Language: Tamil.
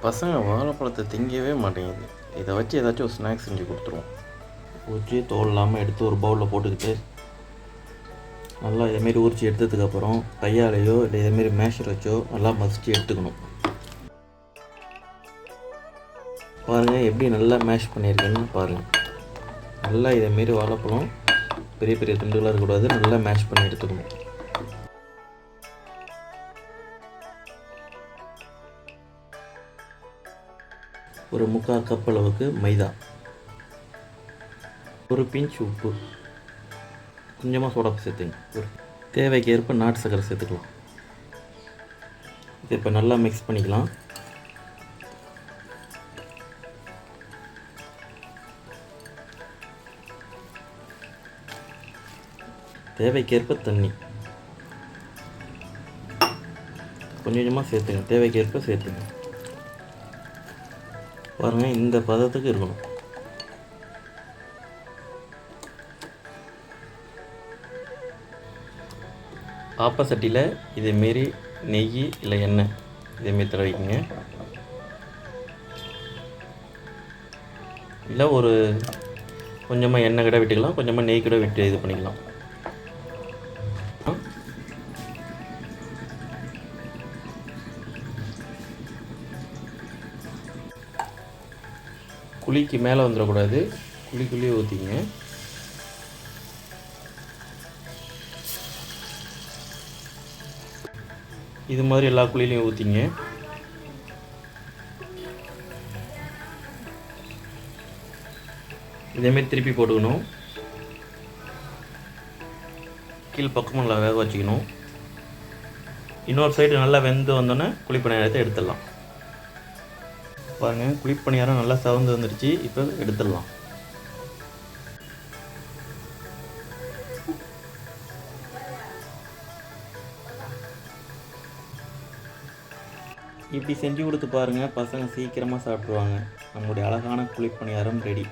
பசங்க வாழைப்பழத்தை திங்கவே மாட்டேங்குது. இதை வச்சு ஏதாச்சும் ஒரு ஸ்நாக்ஸ் செஞ்சு கொடுத்துருவோம். ஊற்றி தோல் இல்லாமல் எடுத்து ஒரு பவுலில் போட்டுக்கிட்டு நல்லா இதேமாரி உரித்து எடுத்ததுக்கப்புறம் கையாலேயோ இல்லை இதேமாரி மேஷர் வச்சோ நல்லா மசிச்சு எடுத்துக்கணும். பாருங்கள் எப்படி நல்லா மேஷ் பண்ணியிருக்கேன்னு பாருங்கள். நல்லா இதேமாரி வாழைப்பழம் பெரிய பெரிய துண்டுகளாக இருக்கக்கூடாது, நல்லா மேஷ் பண்ணி எடுத்துக்கணும். ஒரு 3/4 கப் அளவுக்கு மைதா, ஒரு பிஞ்ச் உப்பு, கொஞ்சமாக சோடாப்பு சேர்த்துங்க. ஒரு தேவைக்கு ஏற்ப நாட்டு சர்க்கரை சேர்த்துக்கலாம். இது இப்போ நல்லா மிக்ஸ் பண்ணிக்கலாம். தேவைக்கேற்ப தண்ணி கொஞ்சம் கொஞ்சமாக சேர்த்துங்க, தேவைக்கேற்ப சேர்த்துங்க. பாருங்கள், இந்த பதத்துக்கு இருக்கணும். ஆப்பசட்டியில் இதேமாரி நெய் இல்லை எண்ணெய் இதேமாரி தடவிக்கங்க. இல்லை ஒரு கொஞ்சமாக எண்ணெய் கூட விட்டுக்கலாம், கொஞ்சமாக நெய் கூட விட்டு இது பண்ணிக்கலாம். குழிக்கு மேலே வந்துடக்கூடாது, குழிக்குள்ளேயே ஊற்றிங்க. இது மாதிரி எல்லா குழியிலையும் ஊற்றிங்க. இதேமாரி திருப்பி போட்டுக்கணும். கீழ் பக்கமும் நல்லா வேக வச்சுக்கணும். இன்னொரு சைடு நல்லா வெந்து வந்தோன்னே குழிப்பணியாரத்தை எடுத்துடலாம். பாருங்கள், குழிப்பணியாரம் நல்லா சவந்து வந்துடுச்சு. இப்போ எடுத்துடலாம். இப்படி செஞ்சு கொடுத்து பாருங்கள், பசங்க சீக்கிரமாக சாப்பிட்ருவாங்க. நம்மளுடைய அழகான குழிப்பணியாரம் ரெடி.